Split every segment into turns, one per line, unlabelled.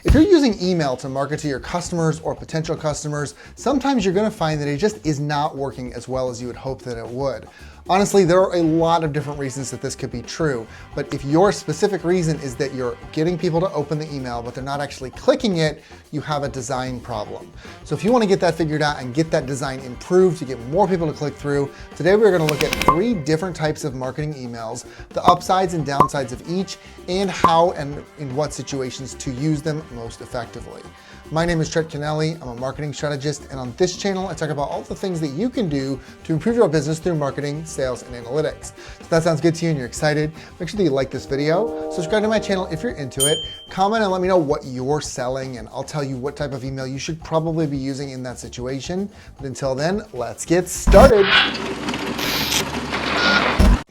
If you're using email to market to your customers or potential customers, sometimes you're gonna find that it just is not working as well as you would hope that it would. Honestly, there are a lot of different reasons that this could be true, but if your specific reason is that you're getting people to open the email, but they're not actually clicking it, you have a design problem. So if you wanna get that figured out and get that design improved to get more people to click through, today we're gonna look at 3 different types of marketing emails, the upsides and downsides of each, and how and in what situations to use them most effectively. My name is Trent Kennelly. I'm a marketing strategist, and on this channel, I talk about all the things that you can do to improve your business through marketing, sales, and analytics. So if that sounds good to you and you're excited, make sure that you like this video, subscribe to my channel if you're into it, comment and let me know what you're selling, and I'll tell you what type of email you should probably be using in that situation. But until then, let's get started.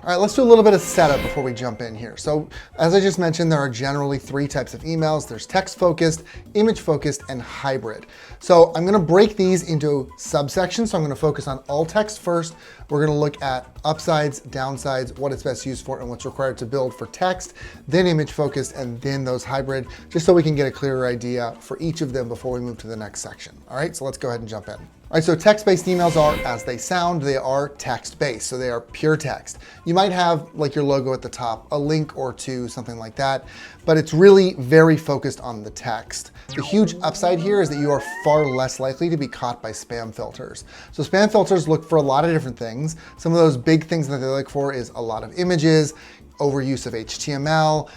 All right, let's do a little bit of setup before we jump in here. So as I just mentioned, there are generally 3 types of emails. There's text-focused, image-focused, and hybrid. So I'm gonna break these into subsections. So I'm gonna focus on all text first. We're gonna look at upsides, downsides, what it's best used for, and what's required to build for text, then image-focused, and then those hybrid, just so we can get a clearer idea for each of them before we move to the next section. All right, so let's go ahead and jump in. All right, so text-based emails are, as they sound, they are text-based, so they are pure text. You might have, like your logo at the top, a link or 2, something like that, but it's really very focused on the text. The huge upside here is that you are far less likely to be caught by spam filters. So spam filters look for a lot of different things. Some of those big things that they look for is a lot of images, overuse of HTML,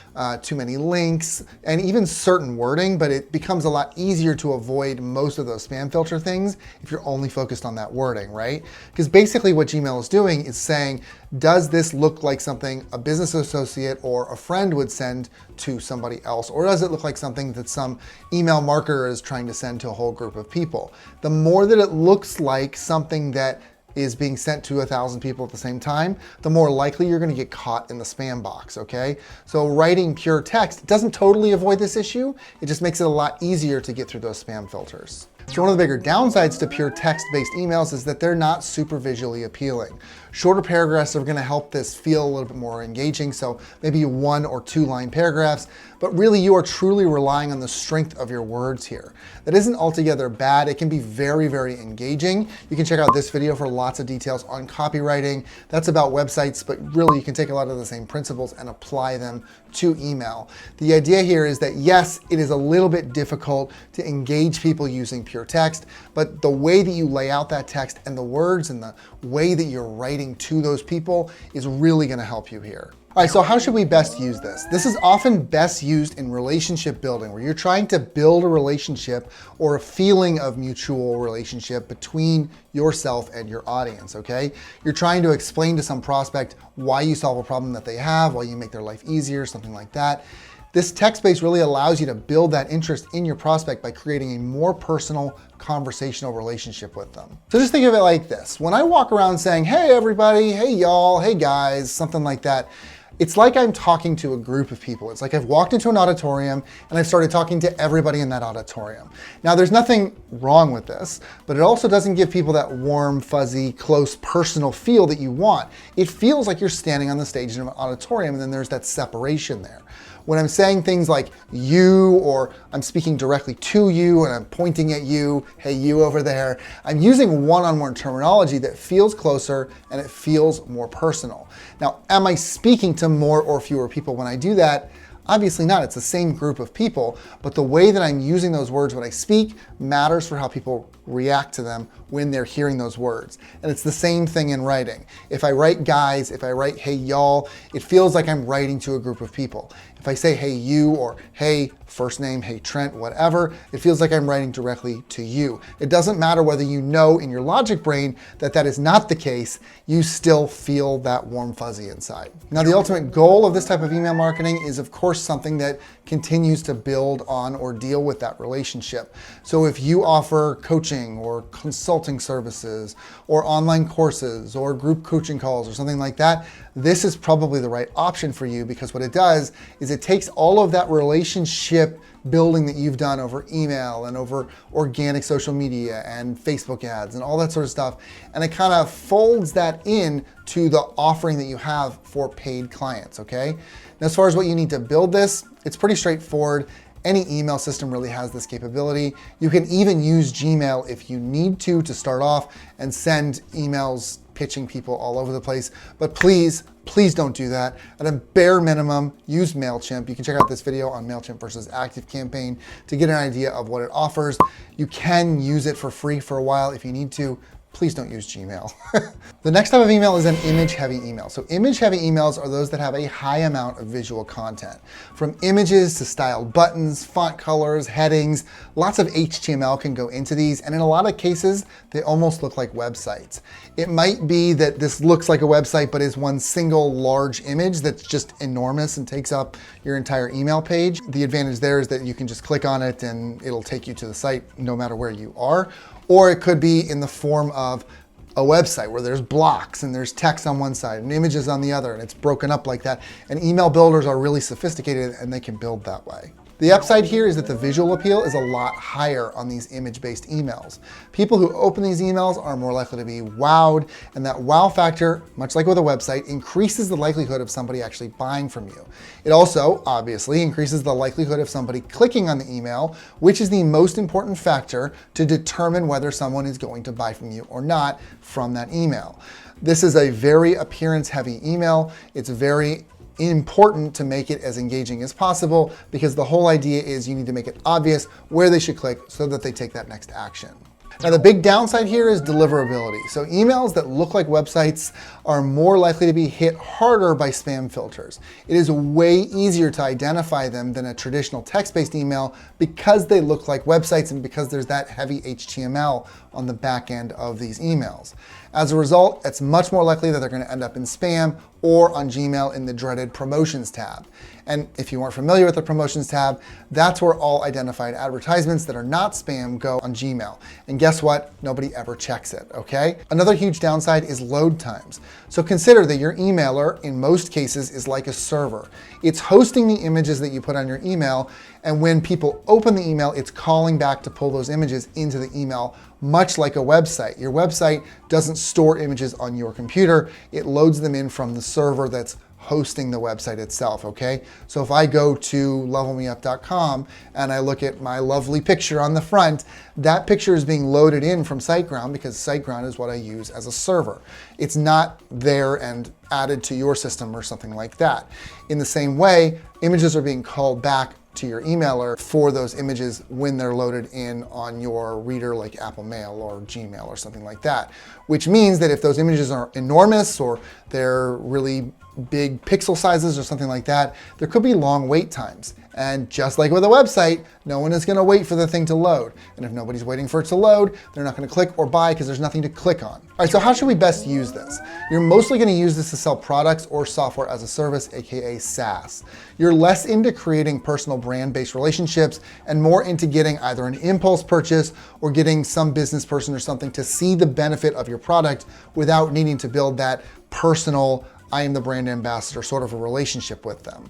too many links, and even certain wording, but it becomes a lot easier to avoid most of those spam filter things if you're only focused on that wording, right? Because basically what Gmail is doing is saying, does this look like something a business associate or a friend would send to somebody else? Or does it look like something that some email marketer is trying to send to a whole group of people? The more that it looks like something that is being sent to 1,000 people at the same time, the more likely you're gonna get caught in the spam box, okay? So writing pure text doesn't totally avoid this issue, it just makes it a lot easier to get through those spam filters. So one of the bigger downsides to pure text-based emails is that they're not super visually appealing. Shorter paragraphs are gonna help this feel a little bit more engaging, so maybe 1 or 2 line paragraphs, but really you are truly relying on the strength of your words here. That isn't altogether bad, it can be very, very engaging. You can check out this video for lots of details on copywriting. That's about websites, but really you can take a lot of the same principles and apply them to email. The idea here is that yes, it is a little bit difficult to engage people using pure text, but the way that you lay out that text and the words and the way that you're writing to those people is really gonna help you here. All right, so how should we best use this? This is often best used in relationship building, where you're trying to build a relationship or a feeling of mutual relationship between yourself and your audience, okay? You're trying to explain to some prospect why you solve a problem that they have, why you make their life easier, something like that. This text base really allows you to build that interest in your prospect by creating a more personal conversational relationship with them. So just think of it like this. When I walk around saying, hey everybody, hey y'all, hey guys, something like that, it's like I'm talking to a group of people. It's like I've walked into an auditorium and I've started talking to everybody in that auditorium. Now there's nothing wrong with this, but it also doesn't give people that warm, fuzzy, close, personal feel that you want. It feels like you're standing on the stage in an auditorium and then there's that separation there. When I'm saying things like you, or I'm speaking directly to you and I'm pointing at you, hey you over there, I'm using one-on-one terminology that feels closer and it feels more personal. Now, am I speaking to more or fewer people when I do that? Obviously not, it's the same group of people, but the way that I'm using those words when I speak matters for how people react to them when they're hearing those words. And it's the same thing in writing. If I write guys, if I write hey y'all, it feels like I'm writing to a group of people. If I say hey you or hey first name, hey Trent, whatever, it feels like I'm writing directly to you. It doesn't matter whether you know in your logic brain that that is not the case, you still feel that warm fuzzy inside. Now the ultimate goal of this type of email marketing is of course something that continues to build on or deal with that relationship. So if you offer coaching or consulting services or online courses or group coaching calls or something like that, this is probably the right option for you, because what it does is it takes all of that relationship building that you've done over email and over organic social media and Facebook ads and all that sort of stuff, and it kind of folds that in to the offering that you have for paid clients, okay? Now, as far as what you need to build this, it's pretty straightforward. Any email system really has this capability. You can even use Gmail if you need to start off and send emails pitching people all over the place. But please don't do that. At a bare minimum, use MailChimp. You can check out this video on MailChimp versus ActiveCampaign to get an idea of what it offers. You can use it for free for a while if you need to. Please don't use Gmail. The next type of email is an image-heavy email. So image-heavy emails are those that have a high amount of visual content. From images to styled buttons, font colors, headings, lots of HTML can go into these, and in a lot of cases, they almost look like websites. It might be that this looks like a website, but is one single large image that's just enormous and takes up your entire email page. The advantage there is that you can just click on it and it'll take you to the site no matter where you are. Or it could be in the form of a website where there's blocks and there's text on one side and images on the other, and it's broken up like that. And email builders are really sophisticated and they can build that way. The upside here is that the visual appeal is a lot higher on these image-based emails. People who open these emails are more likely to be wowed, and that wow factor, much like with a website, increases the likelihood of somebody actually buying from you. It also, obviously, increases the likelihood of somebody clicking on the email, which is the most important factor to determine whether someone is going to buy from you or not from that email. This is a very appearance-heavy email. It's very important to make it as engaging as possible because the whole idea is you need to make it obvious where they should click so that they take that next action. Now, the big downside here is deliverability. So emails that look like websites are more likely to be hit harder by spam filters. It is way easier to identify them than a traditional text-based email because they look like websites and because there's that heavy HTML on the back end of these emails. As a result, it's much more likely that they're going to end up in spam or on Gmail in the dreaded promotions tab. And if you aren't familiar with the promotions tab, that's where all identified advertisements that are not spam go on Gmail. And guess what? Nobody ever checks it, okay? Another huge downside is load times. So consider that your emailer, in most cases, is like a server. It's hosting the images that you put on your email, and when people open the email, it's calling back to pull those images into the email, much like a website. Your website doesn't store images on your computer. It loads them in from the server that's hosting the website itself, okay? So if I go to levelmeup.com and I look at my lovely picture on the front, that picture is being loaded in from SiteGround because SiteGround is what I use as a server. It's not there and added to your system or something like that. In the same way, images are being called back to your emailer for those images when they're loaded in on your reader like Apple Mail or Gmail or something like that. Which means that if those images are enormous or they're really big pixel sizes or something like that, there could be long wait times. And just like with a website, no one is going to wait for the thing to load. And if nobody's waiting for it to load, they're not going to click or buy because there's nothing to click on. All right, so how should we best use this? You're mostly going to use this to sell products or software as a service, aka SaaS. You're less into creating personal brand-based relationships and more into getting either an impulse purchase or getting some business person or something to see the benefit of your product without needing to build that personal I am the brand ambassador sort of a relationship with them.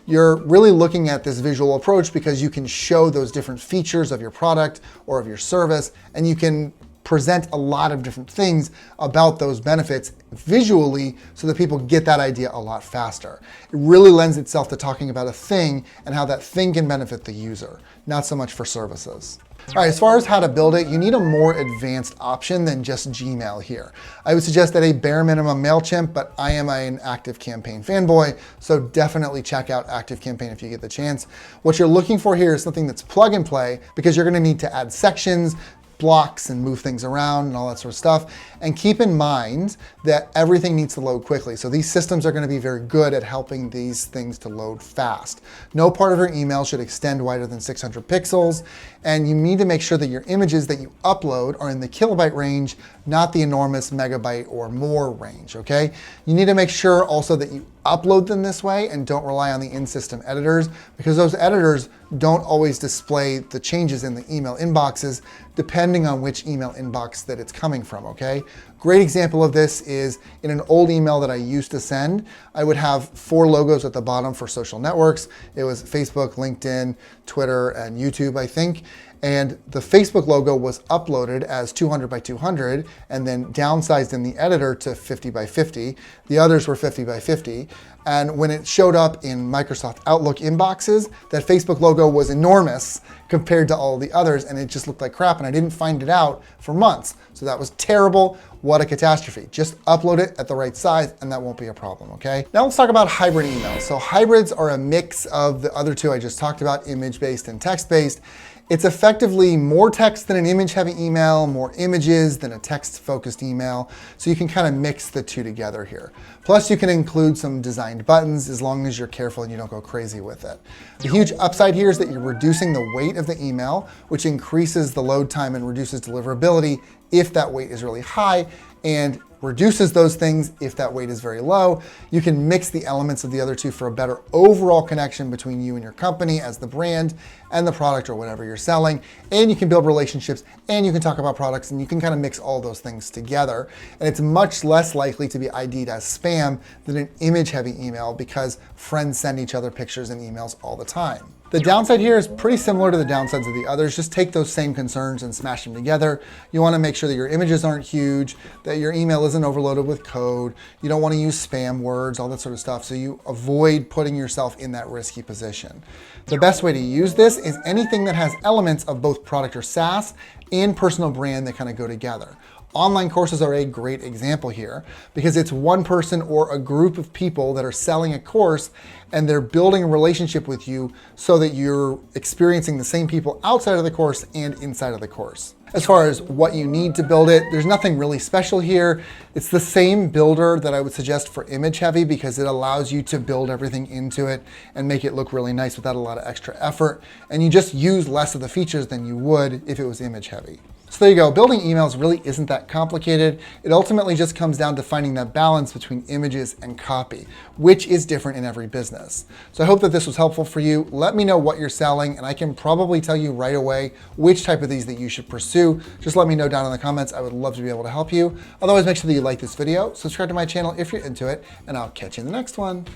You're really looking at this visual approach because you can show those different features of your product or of your service, and you can present a lot of different things about those benefits visually so that people get that idea a lot faster. It really lends itself to talking about a thing and how that thing can benefit the user, not so much for services. All right, as far as how to build it, you need a more advanced option than just Gmail here. I would suggest at a bare minimum MailChimp, but I am an ActiveCampaign fanboy, so definitely check out ActiveCampaign if you get the chance. What you're looking for here is something that's plug and play because you're gonna need to add sections, blocks and move things around and all that sort of stuff. And keep in mind that everything needs to load quickly. So these systems are going to be very good at helping these things to load fast. No part of your email should extend wider than 600 pixels. And you need to make sure that your images that you upload are in the kilobyte range, not the enormous megabyte or more range, okay? You need to make sure also that you upload them this way and don't rely on the in-system editors because those editors don't always display the changes in the email inboxes depending on which email inbox that it's coming from, okay? Great example of this is in an old email that I used to send, I would have 4 logos at the bottom for social networks. It was Facebook, LinkedIn, Twitter, and YouTube, I think. And the Facebook logo was uploaded as 200 by 200 and then downsized in the editor to 50 by 50. The others were 50 by 50. And when it showed up in Microsoft Outlook inboxes, that Facebook logo was enormous compared to all the others, and it just looked like crap, and I didn't find it out for months. So that was terrible. What a catastrophe. Just upload it at the right size, and that won't be a problem, okay? Now let's talk about hybrid emails. So hybrids are a mix of the other two I just talked about, image-based and text-based. It's effectively more text than an image-heavy email, more images than a text-focused email, so you can kind of mix the two together here. Plus, you can include some designed buttons as long as you're careful and you don't go crazy with it. The huge upside here is that you're reducing the weight of the email, which increases the load time and reduces deliverability if that weight is really high, and reduces those things if that weight is very low. You can mix the elements of the other two for a better overall connection between you and your company as the brand and the product or whatever you're selling. And you can build relationships and you can talk about products and you can kind of mix all those things together. And it's much less likely to be ID'd as spam than an image-heavy email because friends send each other pictures and emails all the time. The downside here is pretty similar to the downsides of the others. Just take those same concerns and smash them together. You want to make sure that your images aren't huge, that your email isn't overloaded with code. You don't want to use spam words, all that sort of stuff. So you avoid putting yourself in that risky position. The best way to use this is anything that has elements of both product or SaaS and personal brand that kind of go together. Online courses are a great example here because it's one person or a group of people that are selling a course and they're building a relationship with you so that you're experiencing the same people outside of the course and inside of the course. As far as what you need to build it, there's nothing really special here. It's the same builder that I would suggest for image heavy because it allows you to build everything into it and make it look really nice without a lot of extra effort. And you just use less of the features than you would if it was image heavy. So there you go, building emails really isn't that complicated. It ultimately just comes down to finding that balance between images and copy, which is different in every business. So I hope that this was helpful for you. Let me know what you're selling and I can probably tell you right away which type of these that you should pursue. Just let me know down in the comments. I would love to be able to help you. Otherwise, make sure that you like this video, subscribe to my channel if you're into it, and I'll catch you in the next one.